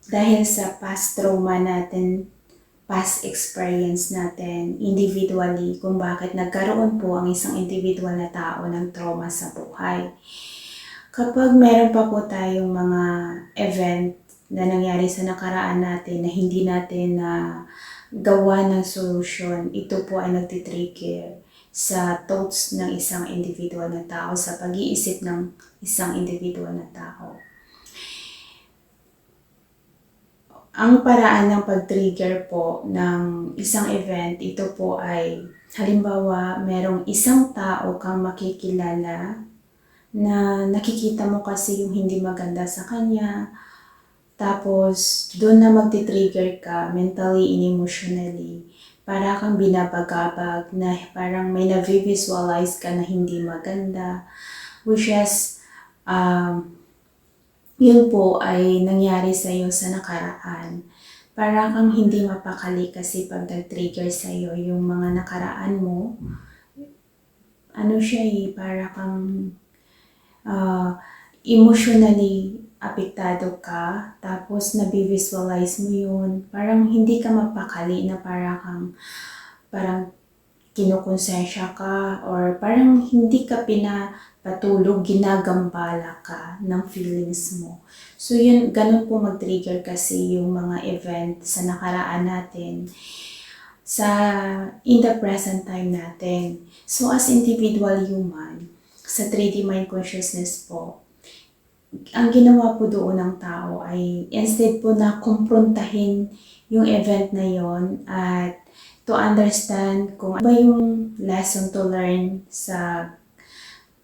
dahil sa past trauma natin, past experience natin individually kung bakit nagkaroon po ang isang individual na tao ng trauma sa buhay. Kapag meron pa po tayong mga event na nangyari sa nakaraan natin na hindi natin na gawa ng solusyon, ito po ay nagtitrigger sa thoughts ng isang individual na tao, sa pag-iisip ng isang individual na tao. Ang paraan ng pag-trigger po ng isang event, ito po ay halimbawa merong isang tao kang makikilala na nakikita mo kasi yung hindi maganda sa kanya, tapos doon na magti-trigger ka mentally and emotionally. Para kang binabagabag na parang may na-visualize ka na hindi maganda, which is yun po ay nangyari sa iyo sa nakaraan. Para kang hindi mapakali kasi pag nag-trigger sa iyo yung mga nakaraan mo, ano siya para kang emotionally apektado ka, tapos nabi-visualize mo yun. Parang hindi ka mapakali na parang kinukonsensya ka or parang hindi ka pinapatulog, ginagambala ka ng feelings mo. So yun, ganun po mag-trigger kasi yung mga event sa nakaraan natin in the present time natin. So as individual human, sa 3D mind consciousness po, ang ginawa po doon ng tao ay instead po na kumprontahin yung event na yon at to understand kung ano ba yung lesson to learn sa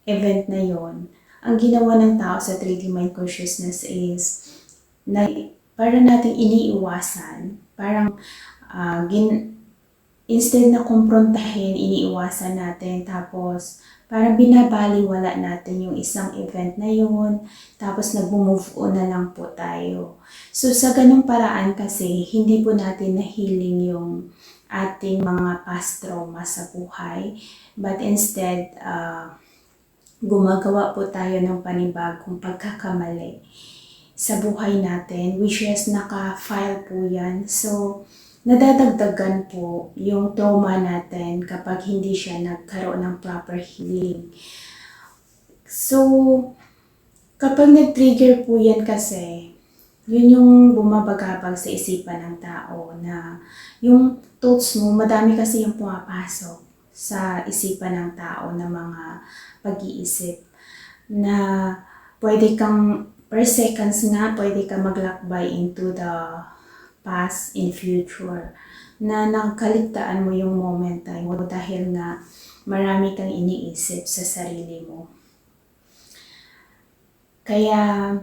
event na yon, ang ginawa ng tao sa 3D mind consciousness is na para nating iniiwasan, parang instead na kumprontahin, iniiwasan natin, tapos parang binabaliwala natin yung isang event na yun, tapos nag-move on na lang po tayo. So sa ganung paraan kasi, hindi po natin na-healing yung ating mga past trauma sa buhay, but instead, gumagawa po tayo ng panibagong pagkakamali sa buhay natin, which is naka-file po yan. So, nadadagdagan po yung trauma natin kapag hindi siya nagkaroon ng proper healing. So, kapag nag-trigger po yan kasi, yun yung bumabagabag sa isipan ng tao na yung thoughts mo, madami kasi yung pumapasok sa isipan ng tao na mga pag-iisip na pwede kang per seconds nga, pwede kang maglakbay into the past and future na nakaligtaan mo yung moment mo dahil nga marami kang iniisip sa sarili mo. Kaya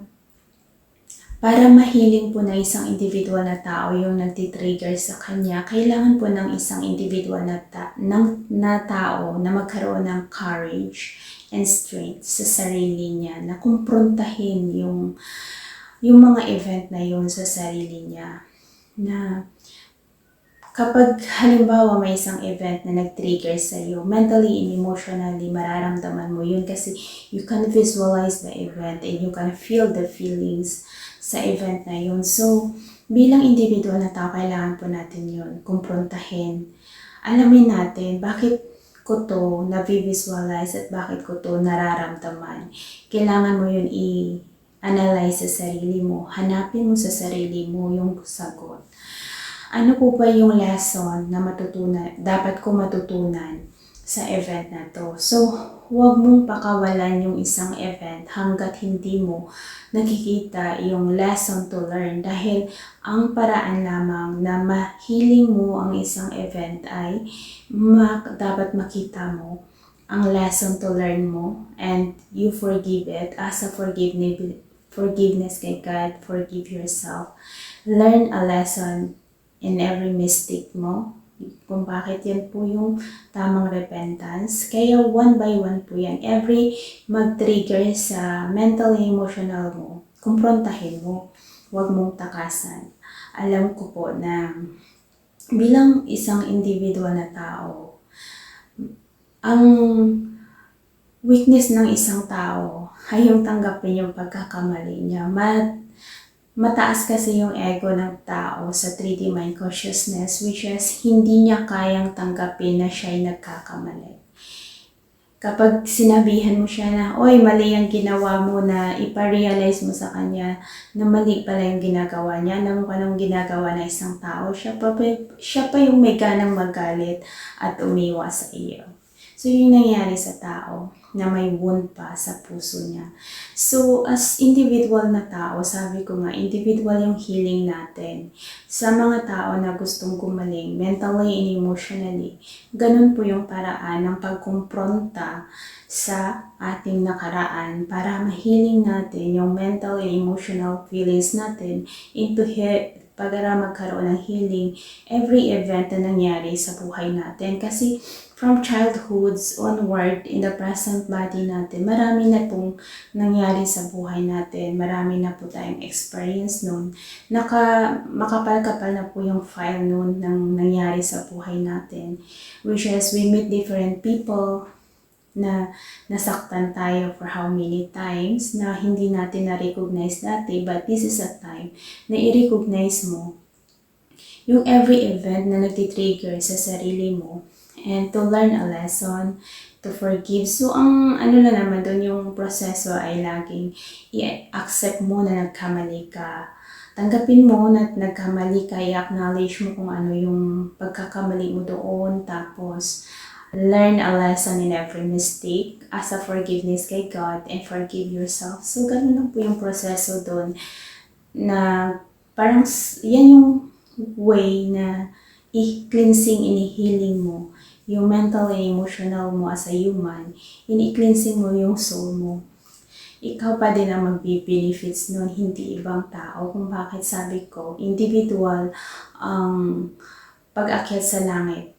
para mahiling po na isang individual na tao yung nagtitrigger sa kanya, kailangan po ng isang individual na tao na magkaroon ng courage and strength sa sarili niya, na kumprontahin yung mga event na yun sa sarili niya. Na kapag halimbawa may isang event na nag-trigger sa iyo, mentally and emotionally mararamdaman mo yun kasi you can visualize the event and you can feel the feelings sa event na yun. So, bilang individual na tao, kailangan po natin yun, kumprontahin. Alamin natin bakit ko to na-visualize at bakit ko to nararamdaman. Kailangan mo yun analyze sa sarili mo. Hanapin mo sa sarili mo yung sagot. Ano po ba yung lesson na dapat ko matutunan sa event na to? So, huwag mong pakawalan yung isang event hanggat hindi mo nakikita yung lesson to learn, dahil ang paraan lamang na mahiling mo ang isang event ay dapat makita mo ang lesson to learn mo and you forgive it as a forgiveness kay God. Forgive yourself. Learn a lesson in every mistake mo. Kung bakit yan po yung tamang repentance. Kaya one by one po yan. Every mag-trigger sa mental and emotional mo, kumprontahin mo. Huwag mong takasan. Alam ko po na bilang isang individual na tao, ang weakness ng isang tao ay yung tanggapin yung pagkakamali niya. Mataas kasi yung ego ng tao sa 3D mind consciousness, which is hindi niya kayang tanggapin na siya'y nagkakamali. Kapag sinabihan mo siya na, oy, mali ang ginawa mo, na iparealize mo sa kanya na mali pala yung ginagawa niya, na mukha nang ginagawa ng isang tao, siya pa yung may ganang magalit at umiwas sa iyo. So, yun yung nangyari sa tao na may wound pa sa puso niya. So, as individual na tao, sabi ko nga, individual yung healing natin. Sa mga tao na gustong gumaling, mentally and emotionally, ganun po yung paraan ng pagkumpronta sa ating nakaraan para mahiling natin yung mental and emotional feelings natin into para magkaroon ng healing every event na nangyari sa buhay natin. Kasi from childhoods onward in the present body natin, marami na pong nangyari sa buhay natin. Marami na po tayong experience nun. Makapal-kapal na po yung file nun ng nangyari sa buhay natin. Which is we meet different people na nasaktan tayo for how many times na hindi natin na-recognize dati, but this is a time na i-recognize mo yung every event na nagtitrigger sa sarili mo and to learn a lesson, to forgive. So, ang ano na naman doon, yung proseso ay laging i-accept mo na nagkamali ka. Tanggapin mo na nagkamali ka, i-acknowledge mo kung ano yung pagkakamali mo doon, tapos learn a lesson in every mistake as a forgiveness kay God and forgive yourself. So, ganun lang po yung proseso doon na parang yan yung way na i-cleansing, ini-healing mo yung mental and emotional mo as a human, ini-cleansing mo yung soul mo. Ikaw pa din ang magbe-benefits nun, hindi ibang tao. Kung bakit sabi ko, individual ang pag-akyat sa langit.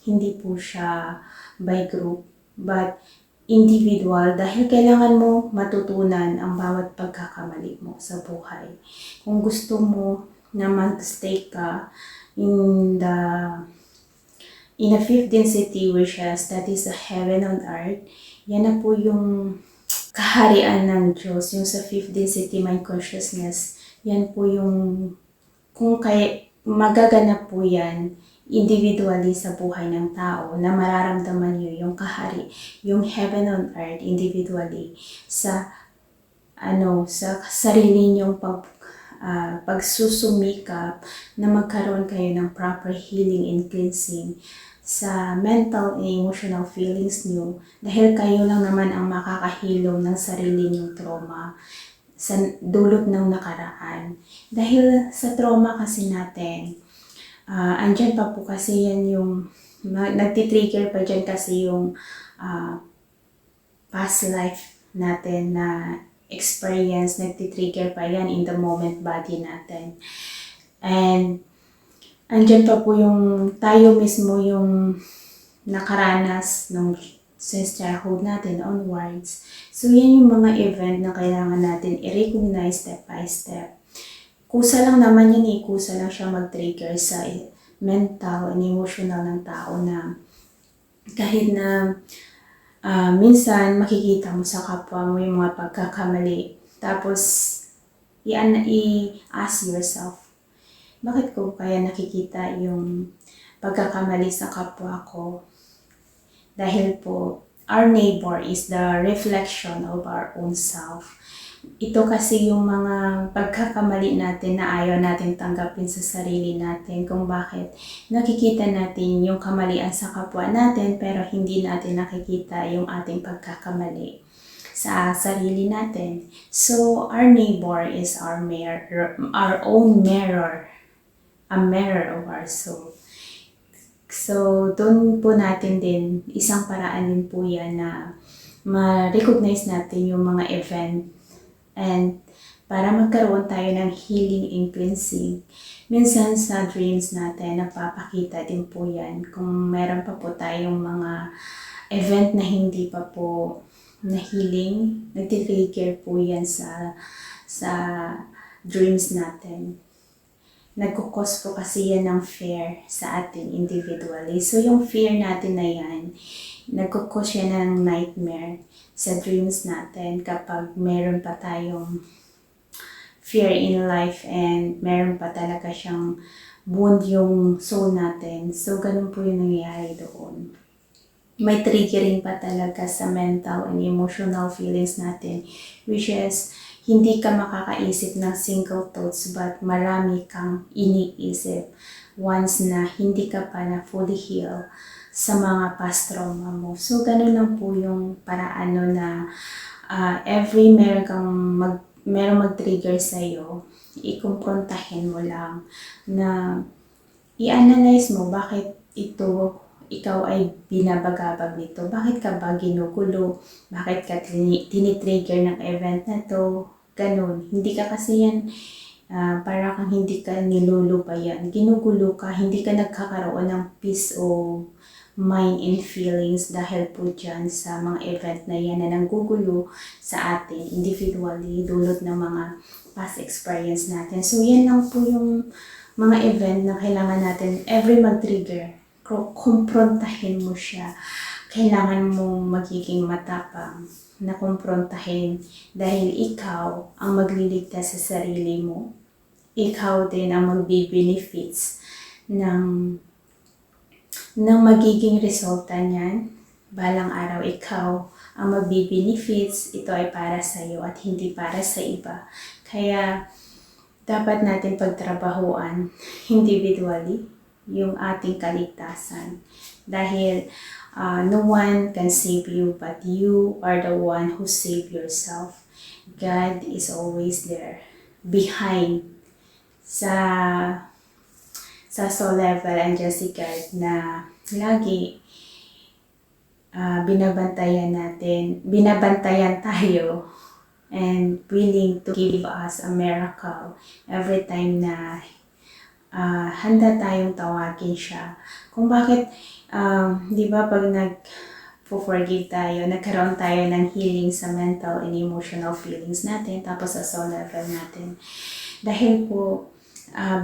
Hindi po siya by group, but individual dahil kailangan mo matutunan ang bawat pagkakamali mo sa buhay. Kung gusto mo na mag-stay ka in a fifth density, which is that is the heaven on earth, yan na po yung kaharian ng Diyos, yung sa fifth density mind consciousness. Yan po yung kung kaya magaganap po yan individually sa buhay ng tao na mararamdaman nyo yung yung heaven on earth individually sa sa sarili nyong pagsusumikap na magkaroon kayo ng proper healing and cleansing sa mental and emotional feelings nyo dahil kayo lang naman ang makakahilom ng sarili nyong trauma sa dulot ng nakaraan. Dahil sa trauma kasi natin, andyan pa po kasi yan yung, nagtitrigger pa dyan kasi yung past life natin na experience, nagtitrigger pa yan in the moment body natin. And andyan pa po yung tayo mismo yung nakaranas ng since childhood natin onwards. So yan yung mga event na kailangan natin i-recognize step by step. Kusa lang naman yan kusa lang siya mag-trigger sa mental and emotional ng tao na kahit na minsan makikita mo sa kapwa mo yung mga pagkakamali. Tapos i-ask yourself, bakit ko kaya nakikita yung pagkakamali sa kapwa ko? Dahil po, our neighbor is the reflection of our own self. Ito kasi yung mga pagkakamali natin na ayaw natin tanggapin sa sarili natin kung bakit nakikita natin yung kamalian sa kapwa natin pero hindi natin nakikita yung ating pagkakamali sa sarili natin. So, our neighbor is our own mirror, a mirror of our soul. So, doon po natin din, isang paraan din po yan na ma-recognize natin yung mga event and para magkaroon tayo ng healing and cleansing. Minsan sa dreams natin, napapakita din po yan kung meron pa po tayong mga event na hindi pa po na healing, nagtitrigger po yan sa dreams natin. Nagkukos po kasi yan ng fear sa atin individually. So yung fear natin na yan, nagkukos yan ng nightmare sa dreams natin kapag meron pa tayong fear in life and meron pa talaga siyang wound yung soul natin. So, ganun po yung nangyayari doon. May triggering pa talaga sa mental and emotional feelings natin, which is hindi ka makakaisip ng single thoughts but marami kang iniisip once na hindi ka pa na fully heal sa mga past trauma mo. So, ganun lang po yung paraan na every merong mag-trigger sa'yo, ikumprontahin mo lang na i-analyze mo bakit ikaw ay binabagabag nito. Bakit ka ba ginugulo? Bakit ka tinitrigger ng event na to? Ganun. Hindi ka kasi yan, para kang hindi ka nilulubayan. Ginugulo ka, hindi ka nagkakaroon ng peace o mind and feelings dahil po dyan sa mga event na yan na nanggugulo sa atin individually, dulot ng mga past experience natin. So, yan lang po yung mga event na kailangan natin every mag-trigger. Kumprontahin mo siya. Kailangan mong magiging matapang na kumprontahin dahil ikaw ang magliligtas sa sarili mo. Ikaw din ang magbe-benefits ng magiging resulta niyan. Balang araw ikaw ang magbe-benefits. Ito ay para sa iyo at hindi para sa iba. Kaya dapat natin pagtrabahuan individually yung ating kaligtasan. Dahil no one can save you but you are the one who save yourself. God is always there behind sa soul level, andyan si God na lagi binabantayan tayo and willing to give us a miracle every time na handa tayong tawagin siya. Kung bakit, di ba pag nag-forgive tayo, nagkaroon tayo ng healing sa mental and emotional feelings natin, tapos sa soul level natin. Dahil po,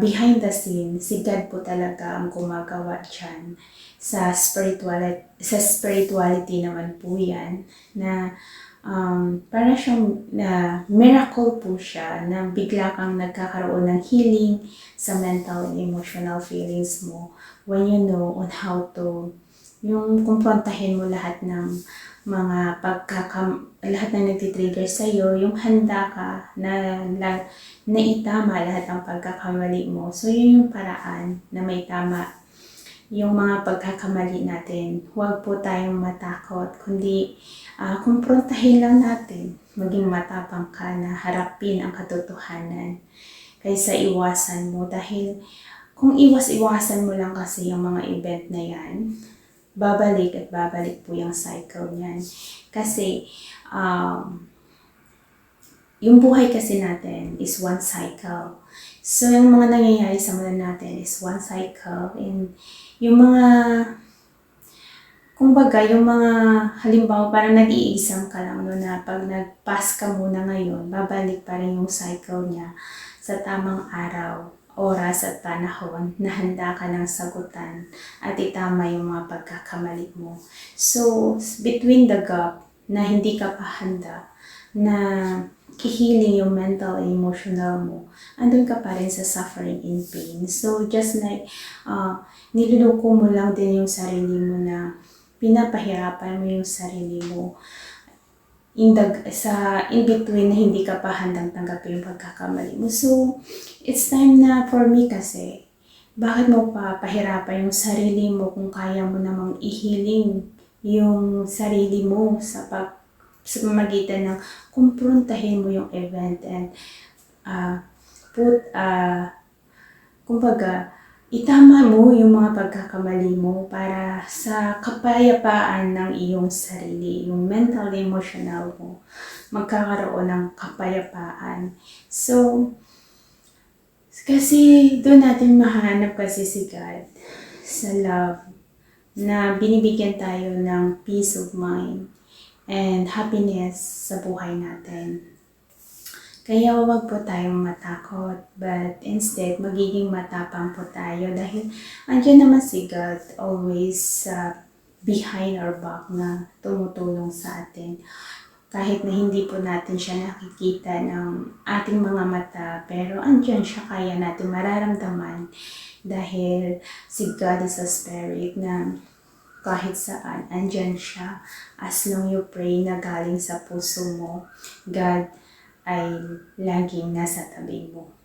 behind the scene, si God po talaga ang gumagawa dyan. Sa spirituality naman po yan, na para siyang miracle po siya na bigla kang nagkakaroon ng healing sa mental and emotional feelings mo when you know on how to yung kumprontahin mo lahat ng mga lahat ng nagtitrigger sa'yo, yung handa ka na itama lahat ng pagkakamali mo. So, yun yung paraan na may tama yung mga pagkakamali natin. Huwag po tayong matakot, kundi kumprontahin lang natin. Maging matapang ka na harapin ang katotohanan kaysa iwasan mo. Dahil kung iwas-iwasan mo lang kasi yung mga event na yan, babalik at babalik po yung cycle niyan. Kasi yung buhay kasi natin is one cycle. So, yung mga nangyayari sa mundo natin is one cycle. And yung mga, kumbaga, yung mga halimbawa parang nag-iisang ka lang na pag nag-pass ka muna ngayon, babalik pa rin yung cycle niya sa tamang araw, oras at panahon na handa ka ng sagutan at itama yung mga pagkakamali mo. So, between the gap na hindi ka pa handa na kihiling yung mental and emotional mo, andun ka pa rin sa suffering and pain. So, just like, niluloko mo lang din yung sarili mo na pinapahirapan mo yung sarili mo in between na hindi ka pa handang tanggapin yung pagkakamali mo. So, it's time na for me kasi, bakit mo pa pahirapan yung sarili mo kung kaya mo namang ihiling yung sarili mo sa pamamagitan ng kumprontahin mo yung event and kumbaga, itama mo yung mga pagkakamali mo para sa kapayapaan ng iyong sarili, yung mental, emotional mo, magkakaroon ng kapayapaan. So, kasi doon natin mahanap kasi si God sa love na binibigyan tayo ng peace of mind and happiness sa buhay natin. Kaya huwag po tayong matakot, but instead, magiging matapang po tayo dahil andyan naman si God always behind our back na tumutulong sa atin. kahit na hindi po natin siya nakikita ng ating mga mata, pero andyan siya, kaya natin mararamdaman dahil si God is a spirit na kahit saan, andyan siya. As long you pray na galing sa puso mo, God ay laging nasa tabi mo.